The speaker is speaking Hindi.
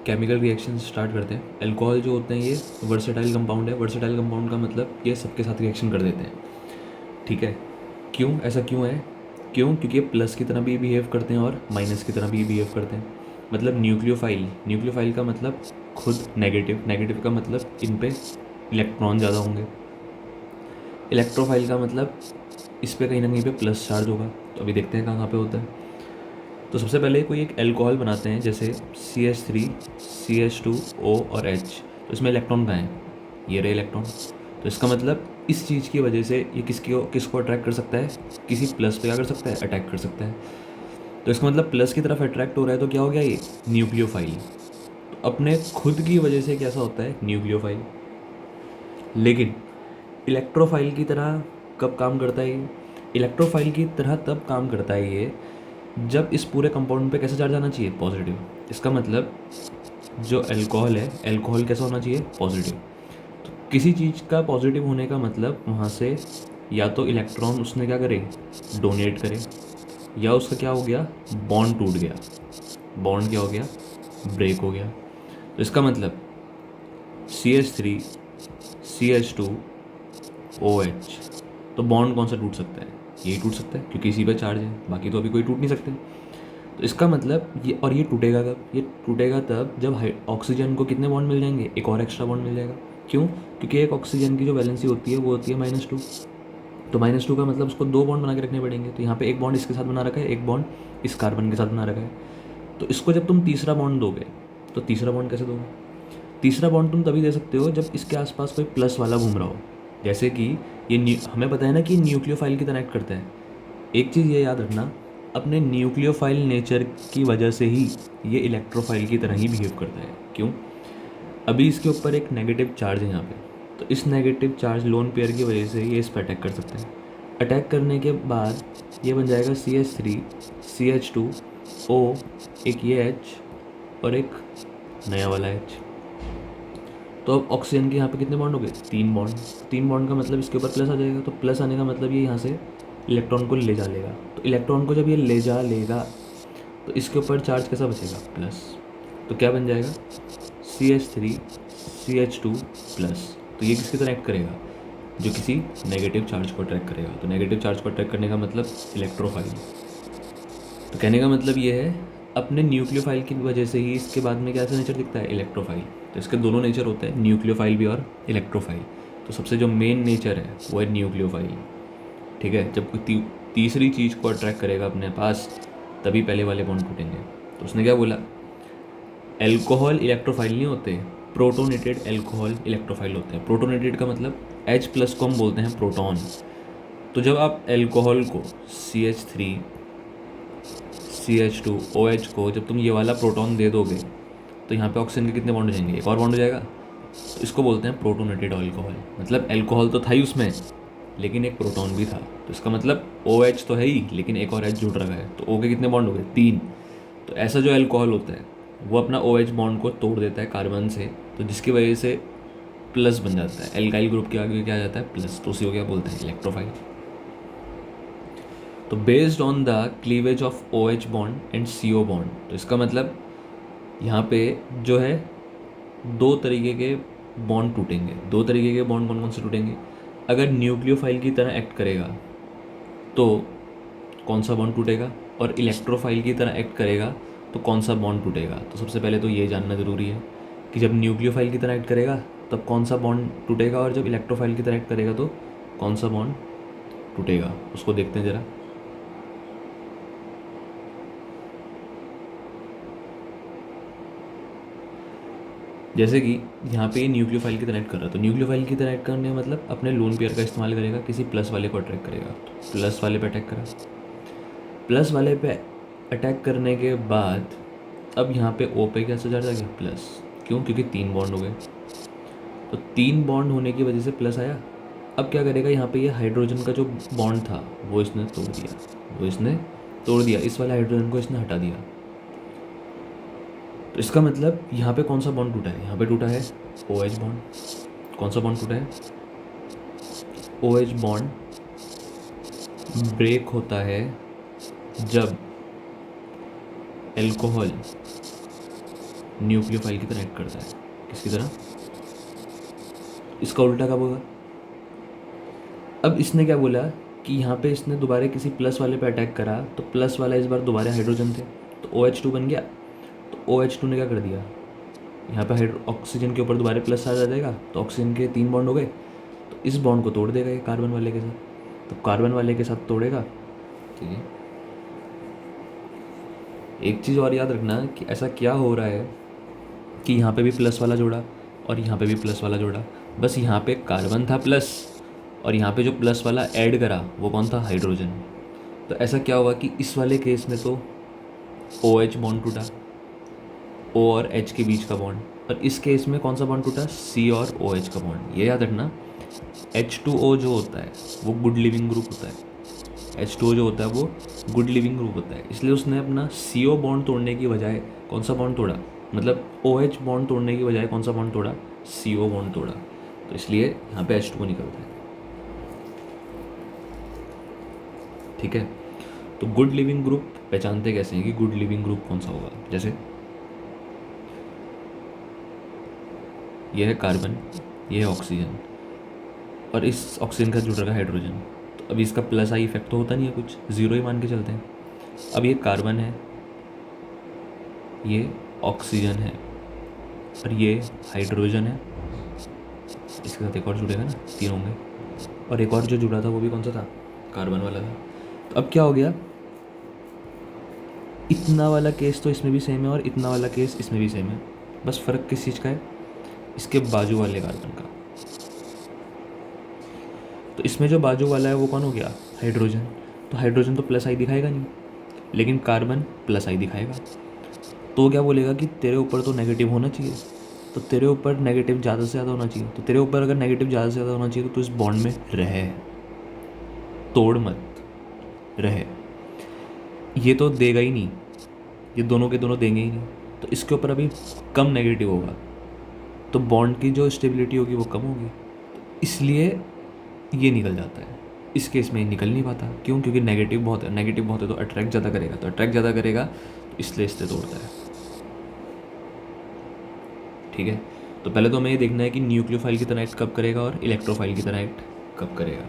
केमिकल रिएक्शन स्टार्ट करते हैं। अल्कोहल जो होते हैं ये वर्सेटाइल कंपाउंड है। वर्सेटाइल कंपाउंड का मतलब ये सबके साथ रिएक्शन कर देते हैं, ठीक है। क्यों ऐसा क्यों है? क्यों? क्योंकि ये प्लस की तरह भी बिहेव करते हैं और माइनस की तरह भी बिहेव करते हैं। मतलब न्यूक्लियोफाइल, न्यूक्लियोफाइल का मतलब खुद नेगेटिव, नेगेटिव का मतलब इन पे इलेक्ट्रॉन ज़्यादा होंगे। इलेक्ट्रोफाइल का मतलब इस पे कहीं ना कहीं पे प्लस चार्ज होगा। तो अभी देखते हैं कहाँ पे होता है। तो सबसे पहले कोई एक एल्कोहल बनाते हैं, जैसे CH3 CH2O और H। तो इसमें इलेक्ट्रॉन कहाँ हैं? ये रहे इलेक्ट्रॉन। तो इसका मतलब इस चीज़ की वजह से ये किसको अट्रैक्ट कर सकता है? किसी प्लस पे क्या कर सकता है? अटैक कर सकता है। तो इसका मतलब प्लस की तरफ अट्रैक्ट हो रहा है, तो क्या हो गया ये? न्यूक्लियोफाइल। तो अपने खुद की वजह से कैसा होता है? न्यूक्लियोफाइल। लेकिन इलेक्ट्रोफाइल की तरह कब काम करता है ये? इलेक्ट्रोफाइल की तरह तब काम करता है ये जब इस पूरे कंपाउंड पे कैसा चार्ज आना चाहिए? पॉजिटिव। इसका मतलब जो अल्कोहल है, अल्कोहल कैसा होना चाहिए? पॉजिटिव। तो किसी चीज़ का पॉजिटिव होने का मतलब वहाँ से या तो इलेक्ट्रॉन उसने क्या करे? डोनेट करे, या उसका क्या हो गया? बॉन्ड टूट गया। बॉन्ड क्या हो गया? ब्रेक हो गया। तो इसका मतलब CH3 CH2OH, तो बॉन्ड कौन सा टूट सकता है? यही टूट सकता है, क्योंकि इसी पर चार्ज है, बाकी तो अभी कोई टूट नहीं सकते। तो इसका मतलब ये, और ये टूटेगा कब? ये टूटेगा तब जब ऑक्सीजन को कितने बॉन्ड मिल जाएंगे? एक और एक्स्ट्रा बॉन्ड मिल जाएगा। क्यों? क्योंकि एक ऑक्सीजन की जो वैलेंसी होती है वो होती है -2। तो -2 का मतलब उसको 2 बॉन्ड बना के रखने पड़ेंगे। तो यहाँ पे एक बॉन्ड इसके साथ बना रखा है, एक बॉन्ड इस कार्बन के साथ बना रखा है। तो इसको जब तुम तीसरा बॉन्ड दोगे, तो तीसरा बॉन्ड कैसे दोगे? तीसरा बॉन्ड तुम तभी दे सकते हो जब इसके आसपास कोई प्लस वाला घूम रहा हो। जैसे कि ये हमें पता है ना कि न्यूक्लियोफाइल की तरह एक्ट करता है। एक चीज़ ये याद रखना, अपने न्यूक्लियोफाइल नेचर की वजह से ही ये इलेक्ट्रोफाइल की तरह ही बिहेव करता है। क्यों? अभी इसके ऊपर एक नेगेटिव चार्ज है यहाँ पे, तो इस नेगेटिव चार्ज लोन पेयर की वजह से ये इस पर अटैक कर सकते हैं। अटैक करने के बाद ये बन जाएगा CH3 CH2O, एक ये H और एक नया वाला H। तो अब ऑक्सीजन के यहाँ पे कितने बॉन्ड हो गए? 3 बॉन्ड। 3 बॉन्ड का मतलब इसके ऊपर प्लस आ जाएगा। तो प्लस आने का मतलब ये यहाँ से इलेक्ट्रॉन को ले जा लेगा। तो इलेक्ट्रॉन को जब ये ले जा लेगा तो इसके ऊपर चार्ज कैसा बचेगा? प्लस। तो क्या बन जाएगा? CH3 CH2 plus. तो ये किसकी तरह एक्ट करेगा? जो किसी नेगेटिव चार्ज को अट्रैक्ट करेगा। तो नेगेटिव चार्ज को अट्रैक्ट करने का मतलब इलेक्ट्रोफाइल। तो कहने का मतलब ये है, अपने न्यूक्लियोफाइल की वजह से ही इसके बाद में क्या सा नेचर दिखता है? इलेक्ट्रोफाइल। तो इसके दोनों नेचर होते हैं, न्यूक्लियोफाइल भी और इलेक्ट्रोफाइल। तो सबसे जो मेन नेचर है वो है न्यूक्लियोफाइल, ठीक है। जब कोई तीसरी चीज़ को अट्रैक्ट करेगा अपने पास, तभी पहले वाले बॉन्ड टूटेंगे। तो उसने क्या बोला? एल्कोहल इलेक्ट्रोफाइल नहीं होते, प्रोटोनेटेड एल्कोहल इलेक्ट्रोफाइल होते हैं। प्रोटोनेटेड का मतलब H+ को हम बोलते हैं प्रोटॉन। तो जब आप एल्कोहल को CH3 CH2OH को जब तुम ये वाला प्रोटॉन दे दोगे, तो यहाँ पे ऑक्सीजन के कितने बॉन्ड हो जाएंगे? एक और बॉन्ड हो जाएगा। तो इसको बोलते हैं प्रोटोनेटेड अल्कोहल। मतलब एल्कोहल तो था ही उसमें, लेकिन एक प्रोटॉन भी था। तो इसका मतलब OH तो है ही, लेकिन एक और H जुड़ रखा है। तो O के कितने बॉन्ड हो गए? 3। तो ऐसा जो अल्कोहल होता है वो अपना OH बॉन्ड को तोड़ देता है कार्बन से, तो जिसकी वजह से प्लस बन जाता है। एल्काइल ग्रुप के आगे क्या आ जाता है? प्लस। तो उसी को क्या बोलते हैं? इलेक्ट्रोफाइल। तो based on the cleavage of OH bond and CO bond, तो इसका मतलब यहाँ पे जो है 2 तरीके के बॉन्ड टूटेंगे। 2 तरीके के बॉन्ड कौन कौन से टूटेंगे? अगर न्यूक्लियोफाइल की तरह एक्ट करेगा तो कौन सा बॉन्ड टूटेगा, और इलेक्ट्रोफाइल की तरह एक्ट करेगा तो कौन सा बॉन्ड टूटेगा। तो सबसे पहले तो ये जानना ज़रूरी है कि जब न्यूक्लियोफाइल की तरह एक्ट करेगा तब कौन सा बॉन्ड टूटेगा, और जब इलेक्ट्रोफाइल की तरह एक्ट करेगा तो कौन सा बॉन्ड टूटेगा। उसको देखते हैं ज़रा। जैसे कि यहाँ पे ये न्यूक्लियोफाइल की तरह एक्ट कर रहा है, तो न्यूक्लियोफाइल की तरह एक्ट करने का मतलब अपने लोन पेयर का इस्तेमाल करेगा, किसी प्लस वाले को अट्रैक्ट करेगा। तो प्लस वाले पे अटैक करा। प्लस वाले पे अटैक करने के बाद अब यहाँ पे O पे क्या चार्ज आ गया? प्लस। क्यों? क्योंकि 3 बॉन्ड हो गए। तो 3 बॉन्ड होने की वजह से प्लस आया। अब क्या करेगा? यहाँ पे ये हाइड्रोजन का जो बॉन्ड था वो इसने तोड़ दिया, इस वाले हाइड्रोजन को इसने हटा दिया। तो इसका मतलब यहाँ पे कौन सा बॉन्ड टूटा है? यहाँ पे टूटा है OH बॉन्ड। कौन सा बॉन्ड टूटा है? OH बॉन्ड ब्रेक होता है जब एल्कोहल न्यूक्लियोफाइल की तरह एक्ट करता है। किसकी तरह? इसका उल्टा कब होगा? अब इसने क्या बोला कि यहाँ पे इसने दोबारा किसी प्लस वाले पे अटैक करा, तो प्लस वाला इस बार दोबारा हाइड्रोजन थे, तो OH2 बन गया। तो OH2 ने क्या कर दिया, यहाँ पे ऑक्सीजन के ऊपर दोबारा प्लस चार्ज आ जाएगा, तो ऑक्सीजन के 3 बॉन्ड हो गए, तो इस बॉन्ड को तोड़ देगा ये कार्बन वाले के साथ। तो कार्बन वाले के साथ तोड़ेगा। ठीक है, एक चीज़ और याद रखना कि ऐसा क्या हो रहा है कि यहाँ पे भी प्लस वाला जोड़ा और यहाँ पे भी प्लस वाला जोड़ा, बस यहाँ पे कार्बन था प्लस, और यहाँ पे जो प्लस वाला ऐड करा वो कौन था? हाइड्रोजन। तो ऐसा क्या हुआ कि इस वाले केस में तो OH बॉन्ड टूटा, O और H के बीच का बॉन्ड, और इस केस में कौन सा बॉन्ड टूटा? C और OH का बॉन्ड। ये याद रखना, H2O जो होता है वो गुड लिविंग ग्रुप होता है। H2O जो होता है वो गुड लिविंग ग्रुप होता है, इसलिए उसने अपना CO बॉन्ड तोड़ने की बजाय कौन सा बॉन्ड तोड़ा? मतलब OH बॉन्ड तोड़ने की बजाय कौन सा बॉन्ड तोड़ा? CO बॉन्ड तोड़ा। तो इसलिए यहाँ पे H2O निकलता है। ठीक है, तो गुड लिविंग ग्रुप पहचानते कैसे हैं कि गुड लिविंग ग्रुप कौन सा होगा? जैसे ये है कार्बन, ये है ऑक्सीजन, और इस ऑक्सीजन का जुड़ रखा है हाइड्रोजन। तो अभी इसका प्लस आई इफेक्ट तो होता नहीं है, कुछ ज़ीरो ही मान के चलते हैं। अब ये कार्बन है, ये ऑक्सीजन है, और ये हाइड्रोजन है, इसके साथ एक और जुड़ेगा ना, 3 होंगे, और एक और जो जुड़ा था वो भी कौन सा था? कार्बन वाला था। तो अब क्या हो गया, इतना वाला केस तो इसमें भी सेम है और इतना वाला केस इसमें भी सेम है, बस फ़र्क किस चीज़ का है? इसके बाजू वाले कार्बन का। तो इसमें जो बाजू वाला है वो कौन हो गया? हाइड्रोजन। तो हाइड्रोजन तो प्लस आई दिखाएगा नहीं, लेकिन कार्बन प्लस आई दिखाएगा। तो वो क्या बोलेगा कि तेरे ऊपर तो नेगेटिव होना चाहिए, तो तेरे ऊपर नेगेटिव ज़्यादा से ज़्यादा होना चाहिए। तो तेरे ऊपर अगर नेगेटिव ज़्यादा से ज़्यादा होना चाहिए तो तू इस बॉन्ड में रहे, तोड़ मत, रहे। ये तो देगा ही नहीं, ये दोनों के दोनों देंगे ही नहीं, तो इसके ऊपर अभी कम नेगेटिव होगा, तो बॉन्ड की जो स्टेबिलिटी होगी वो कम होगी, इसलिए ये निकल जाता है। इस केस में निकल नहीं पाता, क्यों? क्योंकि नेगेटिव बहुत है, नेगेटिव बहुत है तो अट्रैक्ट ज़्यादा करेगा, तो अट्रैक्ट ज़्यादा करेगा, तो इसलिए तोड़ता है। ठीक है, तो पहले तो हमें ये देखना है कि न्यूक्लियोफाइल की तरह एक्ट कब करेगा और इलेक्ट्रोफाइल की तरह एक्ट कब करेगा।